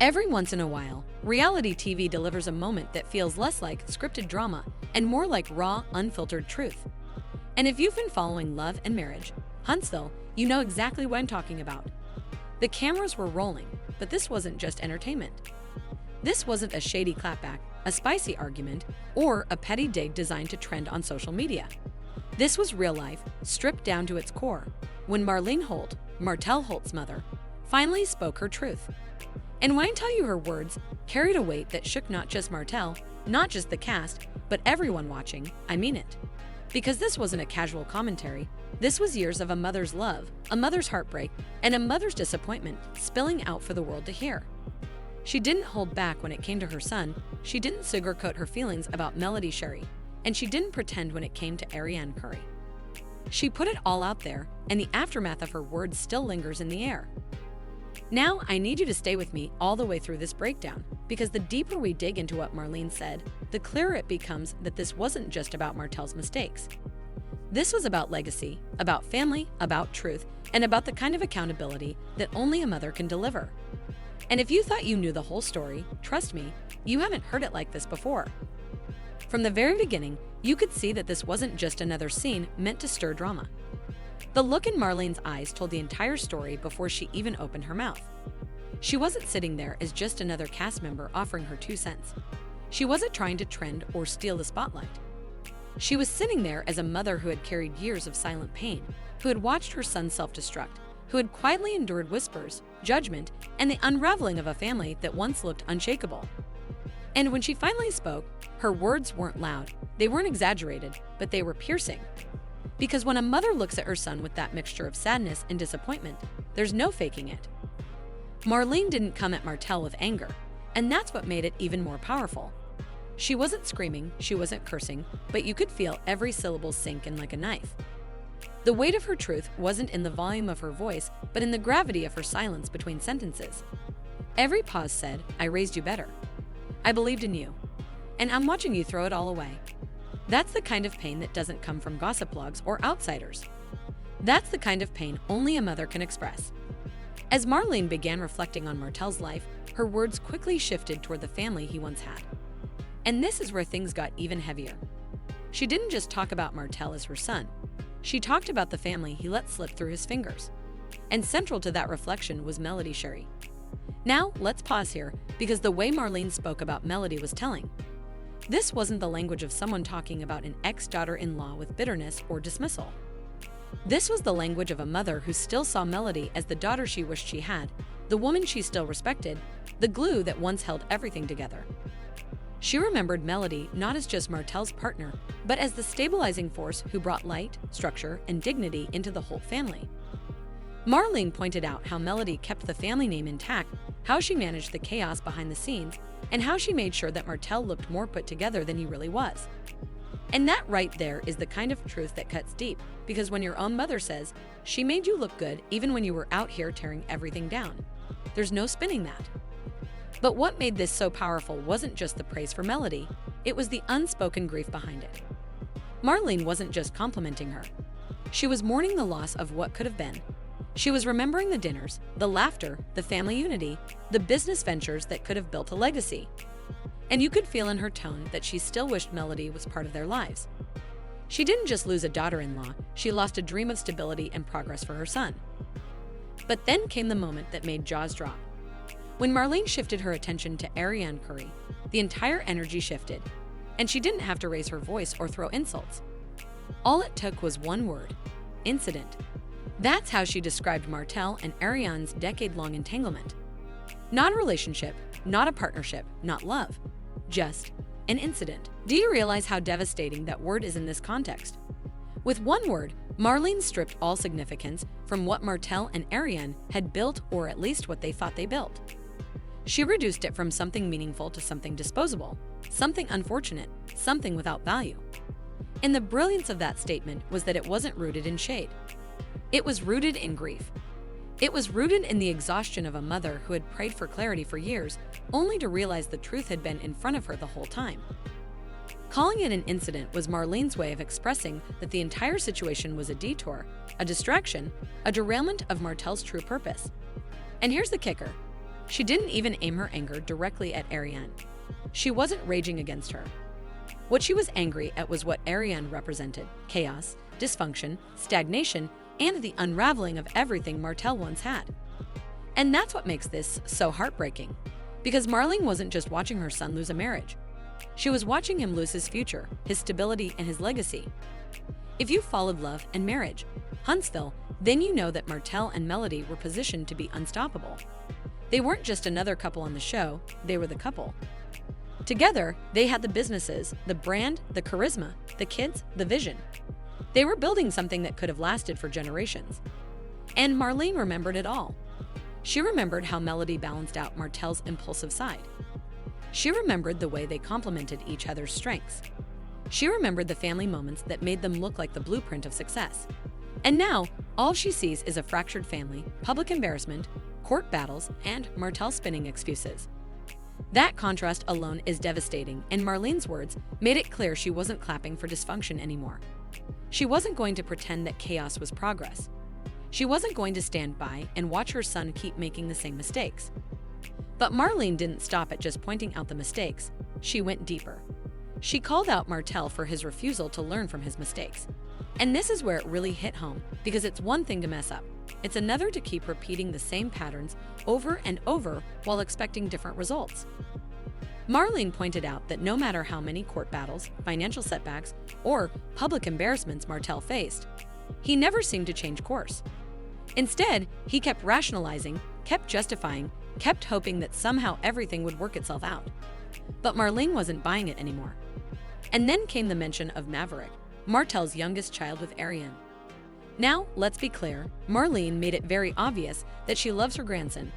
Every once in a while, reality TV delivers a moment that feels less like scripted drama and more like raw, unfiltered truth. And if you've been following Love and Marriage, Huntsville, you know exactly what I'm talking about. The cameras were rolling, but this wasn't just entertainment. This wasn't a shady clapback, a spicy argument, or a petty dig designed to trend on social media. This was real life, stripped down to its core, when Marlene Holt, Martell Holt's mother, finally spoke her truth. And when I tell you her words carried a weight that shook not just Martell, not just the cast, but everyone watching, I mean it. Because this wasn't a casual commentary, this was years of a mother's love, a mother's heartbreak, and a mother's disappointment spilling out for the world to hear. She didn't hold back when it came to her son, she didn't sugarcoat her feelings about Melody Sherry, and she didn't pretend when it came to Arionne Curry. She put it all out there, and the aftermath of her words still lingers in the air. Now, I need you to stay with me all the way through this breakdown, because the deeper we dig into what Marlene said, the clearer it becomes that this wasn't just about Martell's mistakes. This was about legacy, about family, about truth, and about the kind of accountability that only a mother can deliver. And if you thought you knew the whole story, trust me, you haven't heard it like this before. From the very beginning, you could see that this wasn't just another scene meant to stir drama. The look in Marlene's eyes told the entire story before she even opened her mouth. She wasn't sitting there as just another cast member offering her 2 cents. She wasn't trying to trend or steal the spotlight. She was sitting there as a mother who had carried years of silent pain, who had watched her son self-destruct, who had quietly endured whispers, judgment, and the unraveling of a family that once looked unshakable. And when she finally spoke, her words weren't loud, they weren't exaggerated, but they were piercing. Because when a mother looks at her son with that mixture of sadness and disappointment, there's no faking it. Marlene didn't come at Martell with anger, and that's what made it even more powerful. She wasn't screaming, she wasn't cursing, but you could feel every syllable sink in like a knife. The weight of her truth wasn't in the volume of her voice, but in the gravity of her silence between sentences. Every pause said, "I raised you better. I believed in you. And I'm watching you throw it all away." That's the kind of pain that doesn't come from gossip blogs or outsiders. That's the kind of pain only a mother can express. As Marlene began reflecting on Martell's life, her words quickly shifted toward the family he once had. And this is where things got even heavier. She didn't just talk about Martell as her son. She talked about the family he let slip through his fingers. And central to that reflection was Melody Sherry. Now, let's pause here, because the way Marlene spoke about Melody was telling. This wasn't the language of someone talking about an ex-daughter-in-law with bitterness or dismissal. This was the language of a mother who still saw Melody as the daughter she wished she had, the woman she still respected, the glue that once held everything together. She remembered Melody not as just Martell's partner, but as the stabilizing force who brought light, structure, and dignity into the Holt family. Marlene pointed out how Melody kept the family name intact, how she managed the chaos behind the scenes, and how she made sure that Martell looked more put together than he really was. And that right there is the kind of truth that cuts deep, because when your own mother says, "She made you look good even when you were out here tearing everything down," there's no spinning that. But what made this so powerful wasn't just the praise for Melody, it was the unspoken grief behind it. Marlene wasn't just complimenting her. She was mourning the loss of what could have been. She was remembering the dinners, the laughter, the family unity, the business ventures that could have built a legacy. And you could feel in her tone that she still wished Melody was part of their lives. She didn't just lose a daughter-in-law, she lost a dream of stability and progress for her son. But then came the moment that made jaws drop. When Marlene shifted her attention to Arionne Curry, the entire energy shifted, and she didn't have to raise her voice or throw insults. All it took was one word: incident. That's how she described Martell and Arionne's decade-long entanglement. Not a relationship, not a partnership, not love. Just an incident. Do you realize how devastating that word is in this context? With one word, Marlene stripped all significance from what Martell and Arionne had built, or at least what they thought they built. She reduced it from something meaningful to something disposable, something unfortunate, something without value. And the brilliance of that statement was that it wasn't rooted in shade. It was rooted in grief. It was rooted in the exhaustion of a mother who had prayed for clarity for years, only to realize the truth had been in front of her the whole time. Calling it an incident was Marlene's way of expressing that the entire situation was a detour, a distraction, a derailment of Martell's true purpose. And here's the kicker. She didn't even aim her anger directly at Arionne. She wasn't raging against her. What she was angry at was what Arionne represented: chaos, dysfunction, stagnation, and the unraveling of everything Martell once had. And that's what makes this so heartbreaking. Because Marlene wasn't just watching her son lose a marriage. She was watching him lose his future, his stability, and his legacy. If you followed Love and Marriage, Huntsville, then you know that Martell and Melody were positioned to be unstoppable. They weren't just another couple on the show, they were the couple. Together, they had the businesses, the brand, the charisma, the kids, the vision. They were building something that could have lasted for generations. And Marlene remembered it all. She remembered how Melody balanced out Martell's impulsive side. She remembered the way they complemented each other's strengths. She remembered the family moments that made them look like the blueprint of success. And now, all she sees is a fractured family, public embarrassment, court battles, and Martell spinning excuses. That contrast alone is devastating, and Marlene's words made it clear she wasn't clapping for dysfunction anymore. She wasn't going to pretend that chaos was progress. She wasn't going to stand by and watch her son keep making the same mistakes. But Marlene didn't stop at just pointing out the mistakes. She went deeper. She called out Martell for his refusal to learn from his mistakes. And this is where it really hit home, because it's one thing to mess up. It's another to keep repeating the same patterns over and over while expecting different results. Marlene pointed out that no matter how many court battles, financial setbacks, or public embarrassments Martell faced, he never seemed to change course. Instead, he kept rationalizing, kept justifying, kept hoping that somehow everything would work itself out. But Marlene wasn't buying it anymore. And then came the mention of Maverick, Martell's youngest child with Arionne. Now, let's be clear, Marlene made it very obvious that she loves her grandson.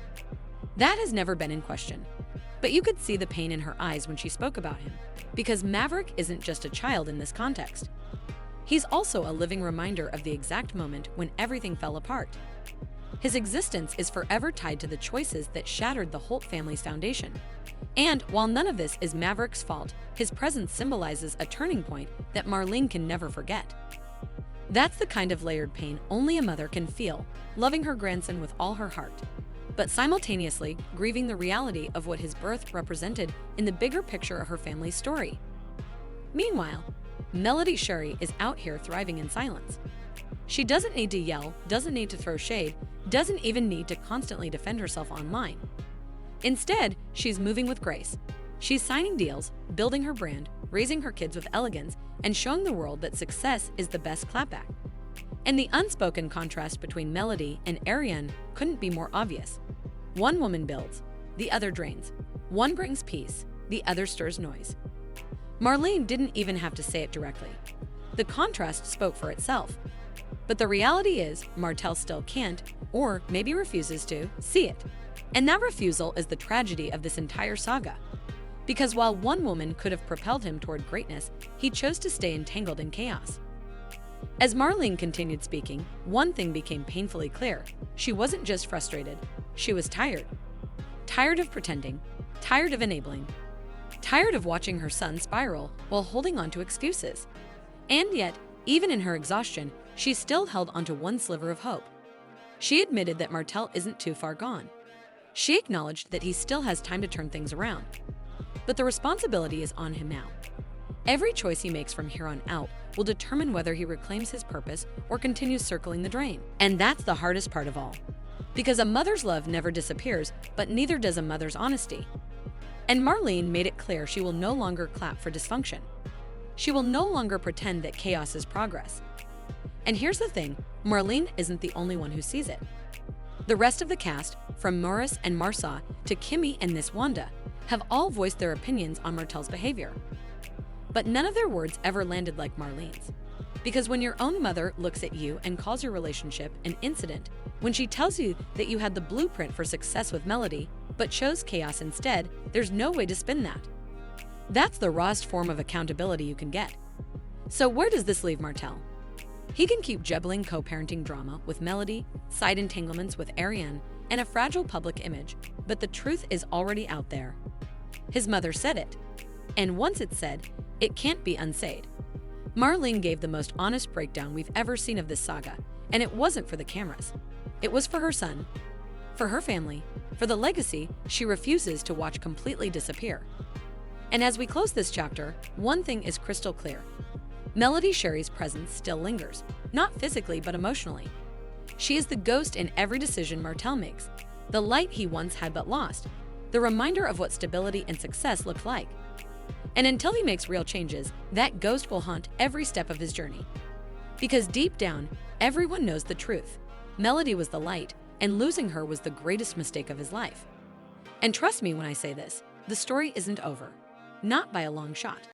That has never been in question. But you could see the pain in her eyes when she spoke about him, because Maverick isn't just a child in this context. He's also a living reminder of the exact moment when everything fell apart. His existence is forever tied to the choices that shattered the Holt family's foundation. And while none of this is Maverick's fault, his presence symbolizes a turning point that Marlene can never forget. That's the kind of layered pain only a mother can feel, loving her grandson with all her heart, but simultaneously grieving the reality of what his birth represented in the bigger picture of her family's story. Meanwhile, Melody Sherry is out here thriving in silence. She doesn't need to yell, doesn't need to throw shade, doesn't even need to constantly defend herself online. Instead, she's moving with grace. She's signing deals, building her brand, raising her kids with elegance, and showing the world that success is the best clapback. And the unspoken contrast between Melody and Arionne couldn't be more obvious. One woman builds, the other drains. One brings peace, the other stirs noise. Marlene didn't even have to say it directly. The contrast spoke for itself. But the reality is, Martell still can't, or maybe refuses to, see it. And that refusal is the tragedy of this entire saga. Because while one woman could have propelled him toward greatness, he chose to stay entangled in chaos. As Marlene continued speaking, one thing became painfully clear. She wasn't just frustrated, she was tired. Tired of pretending, tired of enabling, tired of watching her son spiral while holding on to excuses. And yet, even in her exhaustion, she still held onto one sliver of hope. She admitted that Martell isn't too far gone. She acknowledged that he still has time to turn things around. But the responsibility is on him now. Every choice he makes from here on out will determine whether he reclaims his purpose or continues circling the drain. And that's the hardest part of all. Because a mother's love never disappears, but neither does a mother's honesty. And Marlene made it clear she will no longer clap for dysfunction. She will no longer pretend that chaos is progress. And here's the thing, Marlene isn't the only one who sees it. The rest of the cast, from Morris and Marsa to Kimmy and Miss Wanda, have all voiced their opinions on Martell's behavior. But none of their words ever landed like Marlene's. Because when your own mother looks at you and calls your relationship an incident, when she tells you that you had the blueprint for success with Melody, but chose chaos instead, there's no way to spin that. That's the rawest form of accountability you can get. So where does this leave Martell? He can keep juggling co-parenting drama with Melody, side entanglements with Arionne, and a fragile public image, but the truth is already out there. His mother said it. And once it's said, it can't be unsaid. Marlene gave the most honest breakdown we've ever seen of this saga, and it wasn't for the cameras. It was for her son, for her family, For the legacy, she refuses to watch completely disappear. And as we close this chapter, one thing is crystal clear. Melody Sherry's presence still lingers, not physically but emotionally. She is the ghost in every decision Martell makes, the light he once had but lost, the reminder of what stability and success looked like. And until he makes real changes, that ghost will haunt every step of his journey. Because deep down, everyone knows the truth. Melody was the light, and losing her was the greatest mistake of his life. And trust me when I say this, the story isn't over. Not by a long shot.